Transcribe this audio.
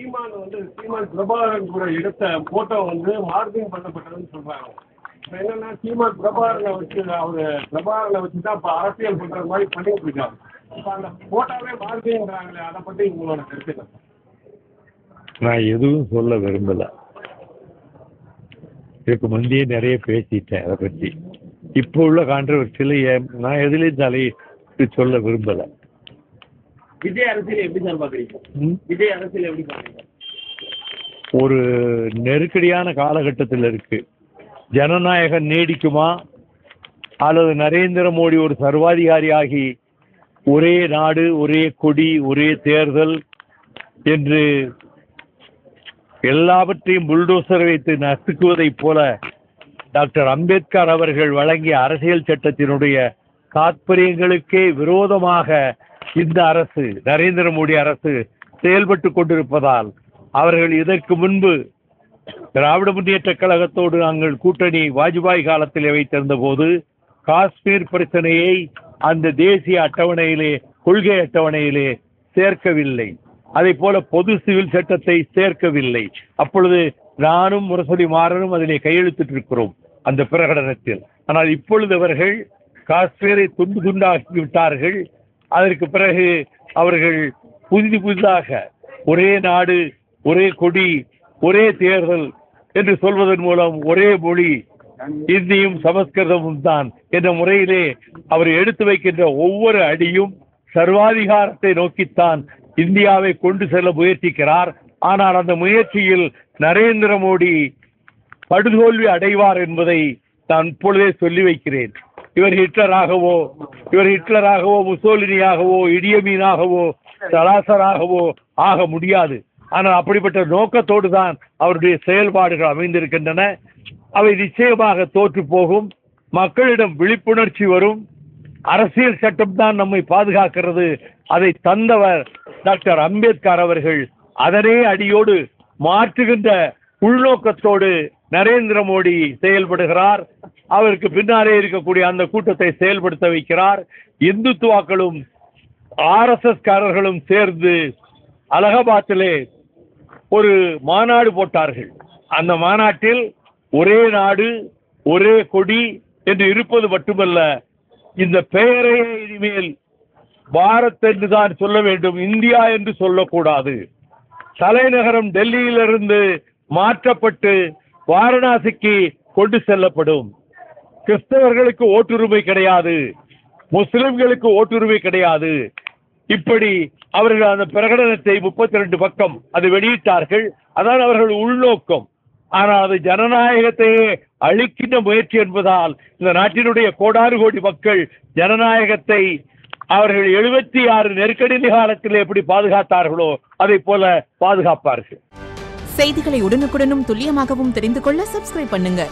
சீமான் பிரபாகரன் கூட எடுத்த photo morphing பண்ணப்பட்டதுன்னு சொல்றாங்க. என்னன்னா சீமான் பிரபாகரனை வச்சுதான் இப்ப அரசியல் பண்ற மாதிரி பண்ணிட்டு இருக்காங்க. இப்ப அந்த போட்டோவே மார்பிங்கிறாங்களே, அதை பத்தி உங்களோட கருத்து? நான் எதுவும் சொல்ல விரும்பல. இதுக்கு முந்தையே நிறைய பேசிட்டேன் அதை பற்றி. இப்போ உள்ள கான்ட்ரவர்சியில நான் எதுலையும் தலையிட்டு சொல்ல விரும்பல. விஜய் அரசியல் எப்படி சார் பாக்குறீங்க? விஜய் அரசியல் எப்படி பாக்குறீங்க? ஒரு நெருக்கடியான காலகட்டத்தில் இருக்கு. ஜனநாயகம் நீடிக்குமா அல்லது நரேந்திர மோடி ஒரு சர்வாதிகாரியாகி ஒரே நாடு ஒரே கொடி ஒரே தேர்தல் என்று எல்லாவற்றையும் புல்டோசர் வைத்து நசுக்குவதைப் போல டாக்டர் அம்பேத்கர் அவர்கள் வழங்கிய அரசியல் சட்டத்தினுடைய தாற்பயங்களுக்கே விரோதமாக இந்த அரசு, நரேந்திர மோடி அரசு செயல்பட்டு கொண்டிருப்பதால் அவர்கள் இதற்கு முன்பு திராவிட முன்னேற்ற கழகத்தோடு நாங்கள் கூட்டணி வாஜ்பாய் காலத்தில் வைத்திருந்த போது காஷ்மீர் பிரச்சனையை அந்த தேசிய அட்டவணையிலே, கொள்கை அட்டவணையிலே சேர்க்கவில்லை. அதை போல பொது சிவில் சட்டத்தை சேர்க்கவில்லை. அப்பொழுது நானும் முரசொலி மாறனும் அதிலே கையெழுத்திட்டிருக்கிறோம் அந்த பிரகடனத்தில். ஆனால் இப்பொழுது அவர்கள் காஷ்மீரை துண்டு துண்டாக்கி விட்டார்கள். அதற்கு பிறகு அவர்கள் புதிதாக ஒரே நாடு ஒரே கொடி ஒரே தேர்தல் என்று சொல்வதன் மூலம் ஒரே மொழி இந்தியும் சமஸ்கிருதமும் தான் என்ற முறையிலே அவர் எடுத்து வைக்கின்ற ஒவ்வொரு அடியும் சர்வாதிகாரத்தை நோக்கித்தான் இந்தியாவை கொண்டு செல்ல முயற்சிக்கிறார். ஆனால் அந்த முயற்சியில் நரேந்திர மோடி படுதோல்வி அடைவார் என்பதை நான் இப்பொழுதே சொல்லி வைக்கிறேன். இவர் ஹிட்லராகவோ முசோலினியாகவோ இடியமீனாகவோ சலாசராகவோ ஆக முடியாது. ஆனால் அப்படிப்பட்ட நோக்கத்தோடு தான் அவருடைய செயல்பாடுகள் அமைந்திருக்கின்றன. அவை நிச்சயமாக தோற்று போகும். மக்களிடம் விழிப்புணர்ச்சி வரும். அரசியல் சட்டம் தான் நம்மை பாதுகாக்கிறது. அதை தந்தவர் டாக்டர் அம்பேத்கர் அவர்கள். அதனே அடியோடு மாற்றுகின்ற உள்நோக்கத்தோடு நரேந்திர மோடி செயல்படுகிறார். அவருக்கு பின்னாலே இருக்கக்கூடிய அந்த கூட்டத்தை செயல்படுத்த வைக்கிறார். இந்துத்துவாக்களும் RSS காரர்களும் சேர்ந்து அலகாபாத்திலே ஒரு மாநாடு போட்டார்கள். அந்த மாநாட்டில் ஒரே நாடு ஒரே கொடி என்று இருப்பது மட்டுமல்ல, இந்த பெயரையே இனிமேல் பாரத் என்று தான் சொல்ல வேண்டும், இந்தியா என்று சொல்லக்கூடாது. தலைநகரம் டெல்லியிலிருந்து மாற்றப்பட்டு வாரணாசிக்கு கொண்டு செல்லப்படும். கிறிஸ்தவர்களுக்கு ஓட்டுரிமை கிடையாது, முஸ்லிம்களுக்கு ஓட்டுரிமை கிடையாது. இப்படி அவர்கள் அந்த பிரகடனத்தை 32 பக்கம் அதை வெளியிட்டார்கள். அதான் அவர்கள் உள்நோக்கம். ஆனால் அது ஜனநாயகத்தையே அழிக்கின்ற முயற்சி என்பதால் இந்த நாட்டினுடைய கோடாறு கோடி மக்கள் ஜனநாயகத்தை அவர்கள் 76 நெருக்கடி காலத்தில் எப்படி பாதுகாத்தார்களோ அதை போல பாதுகாப்பார்கள். செய்திகளை உடனுக்குடனும் துல்லியமாகவும் தெரிந்து கொள்ள சப்ஸ்கிரைப் பண்ணுங்க.